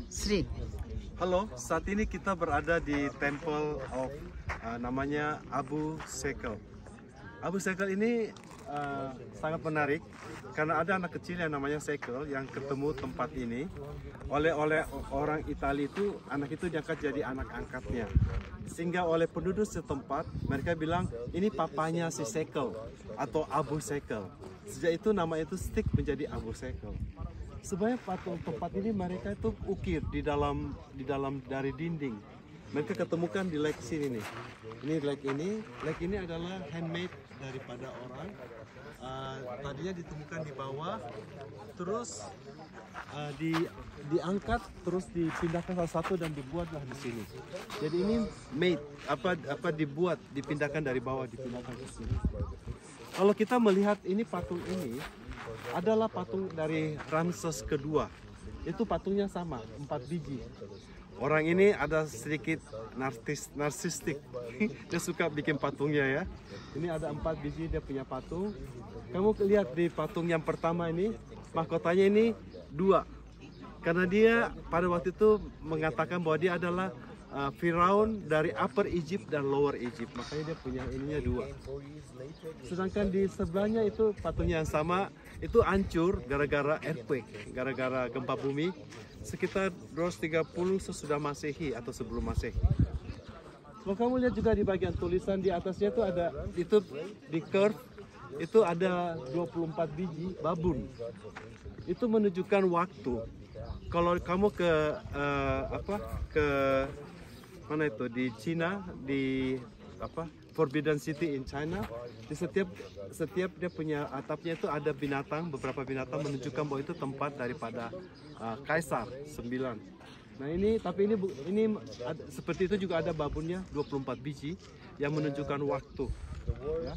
Sri. Halo, saat ini kita berada di Temple of namanya Abu Simbel. Abu Simbel ini sangat menarik karena ada anak kecil yang namanya Simbel yang ketemu tempat ini oleh orang Italia itu, anak itu diangkat jadi anak angkatnya, sehingga oleh penduduk setempat mereka bilang ini papanya si Simbel atau Abu Simbel. Sejak itu nama itu stick menjadi Abu Simbel. Sebenarnya patung tempat ini mereka itu ukir di dalam dari dinding. Mereka ketemukan di lake sini nih. Ini lake ini adalah handmade daripada orang. Tadinya ditemukan di bawah, terus diangkat, terus dipindahkan salah satu dan dibuatlah di sini. Jadi ini made dibuat, dipindahkan dari bawah, dipindahkan ke sini. Kalau kita melihat ini patung ini adalah patung dari Ramses kedua. Itu patungnya sama, 4 biji. Orang ini ada sedikit narsistik. Dia suka bikin patungnya ya. Ini ada 4 biji dia punya patung. Kamu lihat di patung yang pertama ini, mahkotanya ini 2. Karena dia pada waktu itu mengatakan bahwa dia adalah Firaun dari Upper Egypt dan Lower Egypt, makanya dia punya ininya 2. Sedangkan di sebelahnya itu patungnya yang sama, itu hancur gara-gara earthquake, gara-gara gempa bumi sekitar 230 sesudah Masehi atau sebelum Masehi. Kalau kamu lihat juga di bagian tulisan di atasnya itu ada, itu di curve itu ada 24 biji babun. Itu menunjukkan waktu. Kalau kamu ke mana itu di Cina, di Forbidden City in China, di setiap dia punya atapnya itu ada binatang, beberapa binatang menunjukkan bahwa itu tempat daripada kaisar 9. Nah ini, tapi ini seperti itu juga ada babunnya 24 biji yang menunjukkan waktu. Ya.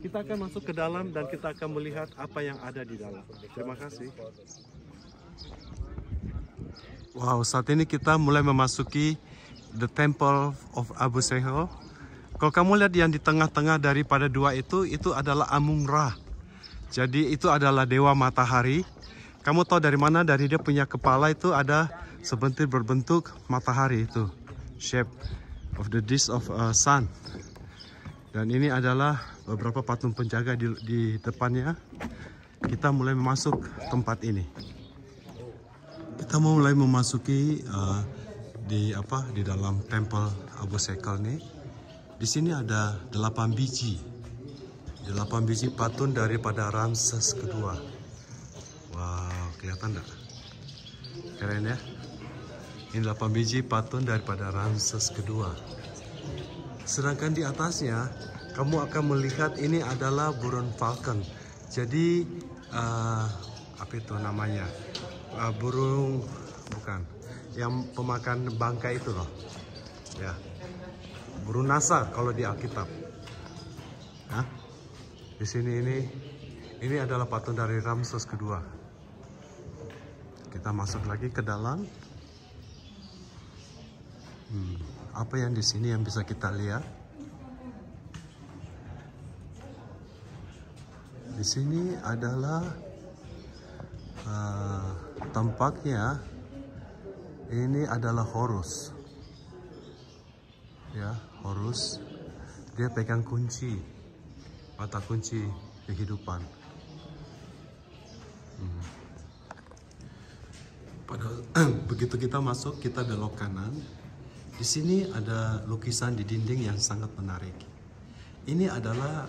Kita akan masuk ke dalam dan kita akan melihat apa yang ada di dalam. Terima kasih. Wow, saat ini kita mulai memasuki The Temple of Abu Simbel. Kalau kamu lihat yang di tengah-tengah daripada 2 itu adalah Amun-Ra. Jadi itu adalah dewa matahari. Kamu tahu dari mana? Dari dia punya kepala itu ada seperti berbentuk matahari itu, shape of the disk of sun. Dan ini adalah beberapa patung penjaga di depannya. Kita mulai masuk tempat ini. Kita mau mulai memasuki di dalam Temple Abu Simbel nih. Di sini ada 8 biji. 8 biji patung daripada Ramses kedua. Wow, kelihatan enggak? Keren ya? Ini 8 biji patung daripada Ramses kedua. Sedangkan di atasnya kamu akan melihat ini adalah burung falcon. Jadi apa itu namanya? Burung bukan yang pemakan bangkai itu loh, ya, burung nasar kalau di Alkitab. Nah, di sini ini adalah patung dari Ramses kedua. Kita masuk lagi ke dalam. Apa yang di sini yang bisa kita lihat? Di sini adalah tampaknya ini adalah Horus, ya, Horus. Dia pegang kunci, mata kunci kehidupan. Begitu kita masuk, kita belok kanan. Di sini ada lukisan di dinding yang sangat menarik. Ini adalah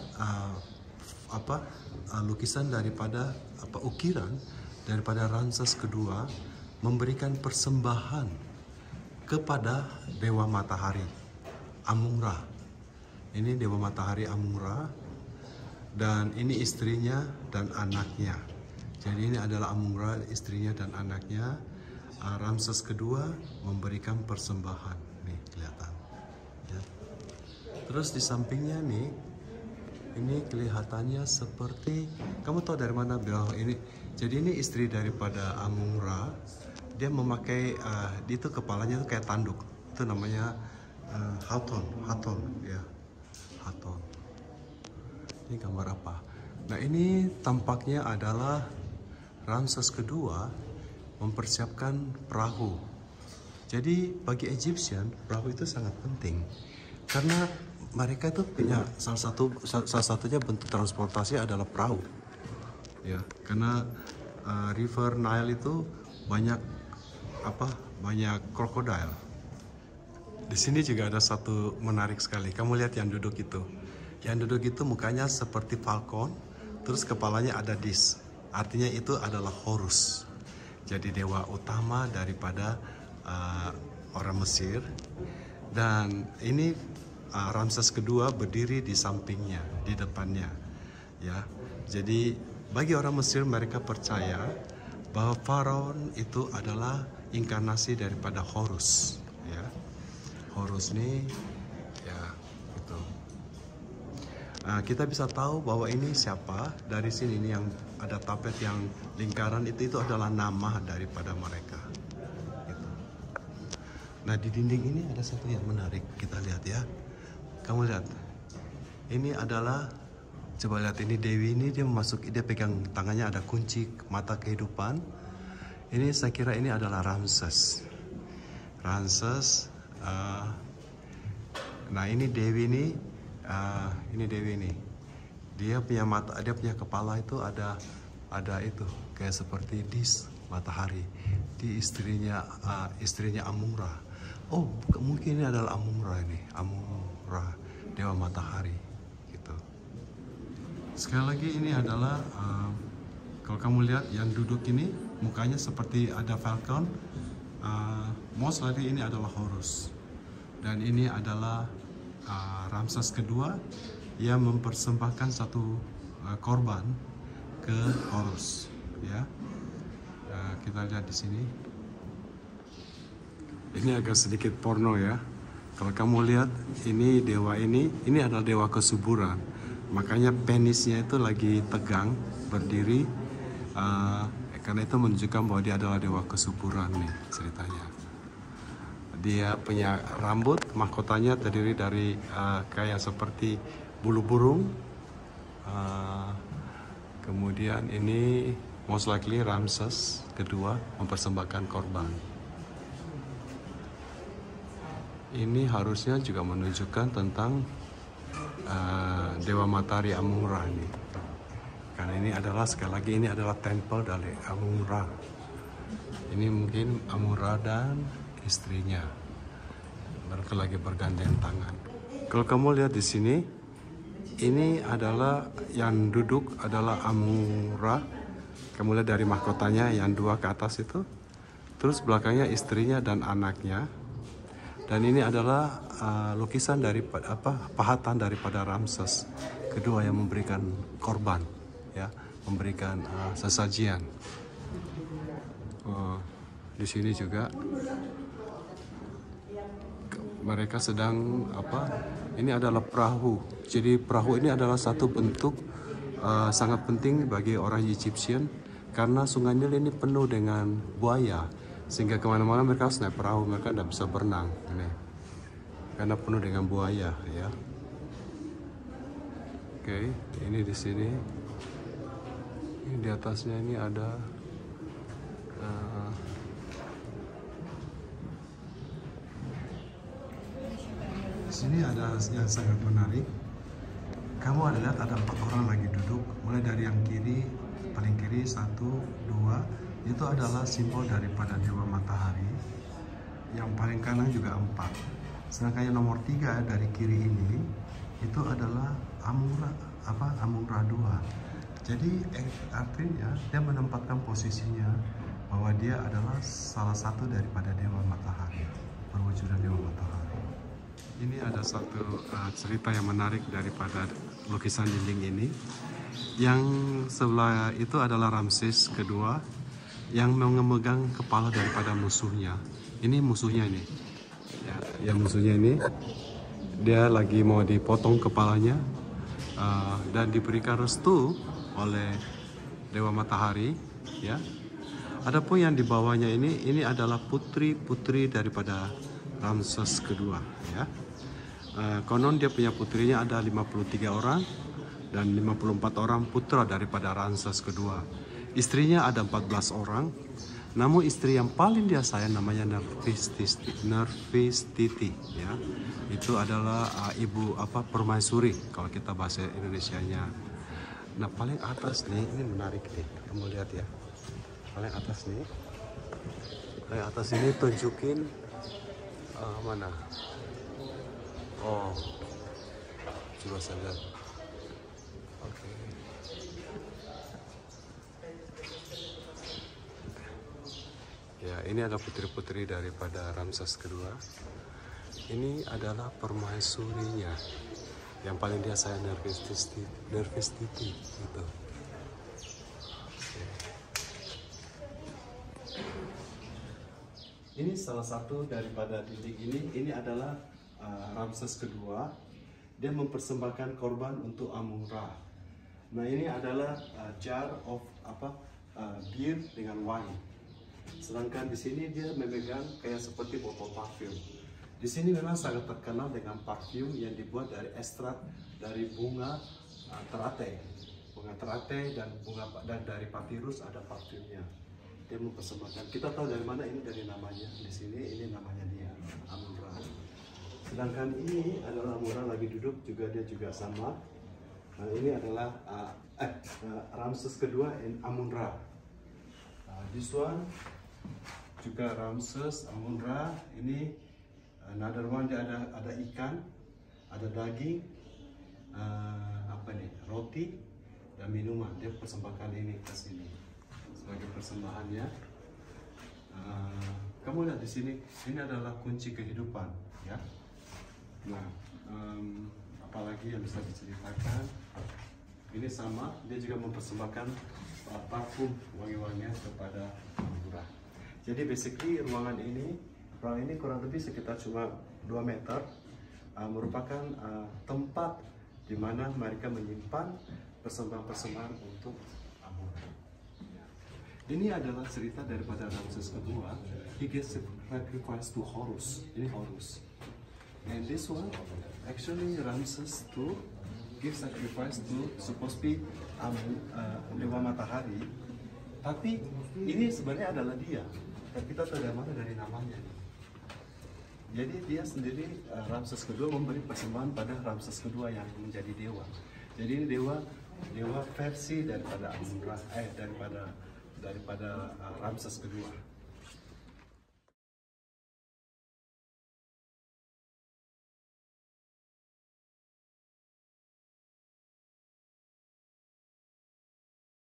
lukisan daripada ukiran daripada Ramses kedua memberikan persembahan kepada dewa matahari Amun-Ra. Ini dewa matahari Amun-Ra dan ini istrinya dan anaknya. Jadi ini adalah Amun-Ra, istrinya dan anaknya. Ramses kedua memberikan persembahan. Nih kelihatan. Ya. Terus di sampingnya nih, ini kelihatannya seperti, kamu tahu dari mana beliau ini? Jadi ini istri daripada Amun-Ra. Dia memakai itu kepalanya itu kayak tanduk. Itu namanya Hathor, ya. Hathor. Ini gambar apa? Nah, ini tampaknya adalah Ramses kedua mempersiapkan perahu. Jadi bagi Egyptian perahu itu sangat penting karena mereka itu punya salah satunya bentuk transportasi adalah perahu. Ya, karena River Nile itu banyak krokodil. Di sini juga ada satu menarik sekali. Kamu lihat yang duduk itu. Yang duduk itu mukanya seperti falcon, terus kepalanya ada dis. Artinya itu adalah Horus. Jadi dewa utama daripada orang Mesir. Dan ini Ramses kedua berdiri di sampingnya, di depannya. Ya. Jadi bagi orang Mesir mereka percaya bahwa Faraon itu adalah inkarnasi daripada Horus. Ya. Horus ini ya gitu. Kita bisa tahu bahwa ini siapa dari sini. Ini yang ada tapet yang lingkaran itu adalah nama daripada mereka gitu. Nah di dinding ini ada satu yang menarik, kita lihat ya. Kamu lihat ini adalah, coba lihat ini Dewi ini, dia pegang tangannya ada kunci mata kehidupan. Ini saya kira ini adalah Ramses. Nah ini Dewi ini Dewi ini. Dia punya mata, dia punya kepala itu ada itu kayak seperti dis matahari. Di istrinya Amun-Ra. Oh, mungkin ini adalah Amun-Ra ini. Amun-Ra, dewa matahari gitu. Sekali lagi ini adalah kalau kamu lihat yang duduk ini mukanya seperti ada falcon. Most likely ini adalah Horus. Dan ini adalah Ramses kedua yang mempersembahkan satu korban ke Horus. Ya, kita lihat di sini. Ini agak sedikit porno ya. Kalau kamu lihat ini dewa ini adalah dewa kesuburan. Makanya penisnya itu lagi tegang berdiri. Karena itu menunjukkan bahwa dia adalah dewa kesuburan nih ceritanya. Dia punya rambut, mahkotanya terdiri dari kayak seperti bulu burung. Kemudian ini most likely Ramses kedua mempersembahkan korban. Ini harusnya juga menunjukkan tentang dewa matahari Amun-Ra ini. Karena ini adalah, sekali lagi ini adalah tempel dari Amun-Ra. Ini mungkin Amun-Ra dan istrinya. Mereka lagi bergandengan tangan. Kalau kamu lihat di sini, ini adalah yang duduk adalah Amun-Ra. Kamu lihat dari mahkotanya yang dua ke atas itu. Terus belakangnya istrinya dan anaknya. Dan ini adalah lukisan dari pahatan daripada Ramses kedua yang memberikan korban, ya, memberikan sesajian. Di sini juga mereka sedang ini adalah perahu. Jadi perahu ini adalah satu bentuk sangat penting bagi orang Egyptian karena Sungai Nil ini penuh dengan buaya. Sehingga kemana-mana mereka harus naik perahu, mereka tidak bisa berenang, ini karena penuh dengan buaya, ya. Oke, ini di sini, ini di atasnya ini ada di sini ada yang sangat menarik. Kamu ada lihat ada 4 orang lagi duduk, mulai dari yang kiri, paling kiri 1, 2. Itu adalah simbol daripada dewa matahari. Yang paling kanan juga 4. Sedangkan yang nomor 3 dari kiri ini itu adalah Amun-Ra 2. Jadi artinya dia menempatkan posisinya bahwa dia adalah salah satu daripada dewa matahari, perwujudan dewa matahari. Ini ada satu cerita yang menarik daripada lukisan dinding ini. Yang sebelah itu adalah Ramses kedua yang memegang kepala daripada musuhnya. Ini musuhnya ini. Ya, yang musuhnya ini dia lagi mau dipotong kepalanya dan diberikan restu oleh dewa matahari, ya. Adapun yang di bawahnya ini adalah putri-putri daripada Ramses kedua, ya. Konon dia punya putrinya ada 53 orang dan 54 orang putra daripada Ramses kedua. Istrinya ada 14 orang Namun istri yang paling dia sayang namanya Nervistiti, ya. Itu adalah ibu permaisuri kalau kita bahasa Indonesianya. Nah, paling atas nih, ini menarik nih. Kamu lihat ya. Paling atas nih. Paling atas ini tunjukin mana? Oh. Coba saya lihat. Oke. Ya, ini adalah putri-putri daripada Ramses kedua. Ini adalah permaisurinya. Yang paling dia sayang Nervistiti gitu. Oke. Ini salah satu daripada dinding ini. Ini adalah Ramses kedua. Dia mempersembahkan korban untuk Amun-Ra. Nah, ini adalah jar of beer dengan wine. Sedangkan di sini dia memegang kayak seperti botol parfum. Di sini memang sangat terkenal dengan parfum yang dibuat dari ekstrak dari bunga teratai. Bunga teratai dan dari papirus ada parfumnya. Dia mempersembahkan. Kita tahu dari mana ini, dari namanya. Di sini ini namanya dia, Amun-Ra. Sedangkan ini adalah Amun-Ra lagi duduk juga, dia juga sama. Nah, ini adalah Ramses kedua in Amun-Ra. This one juga Ramses, Amun-Ra. Ini another one, dia ada ikan, ada daging, roti dan minuman. Dia persembahkan ini ke sini sebagai persembahannya. Kamu lihat di sini, ini adalah kunci kehidupan, ya. Nah, apalagi yang bisa diceritakan? Ini sama, dia juga mempersembahkan parfum wangi-wangian kepada Amun-Ra. Jadi basically ruangan ini kurang lebih sekitar cuma 2 meter, merupakan tempat di mana mereka menyimpan persembahan-persembahan untuk Amun-Ra. Ini adalah cerita daripada Ramses kedua. He gives sacrifice to Horus. Ini Horus. And this one actually Ramses II give sacrifice to supposed to be dewa matahari, tapi ini sebenarnya adalah dia. Dan kita tahu dari mana, dari namanya. Jadi dia sendiri Ramses kedua memberi persembahan pada Ramses kedua yang menjadi dewa. Jadi ini dewa versi daripada Amun-Ra, daripada Ramses kedua.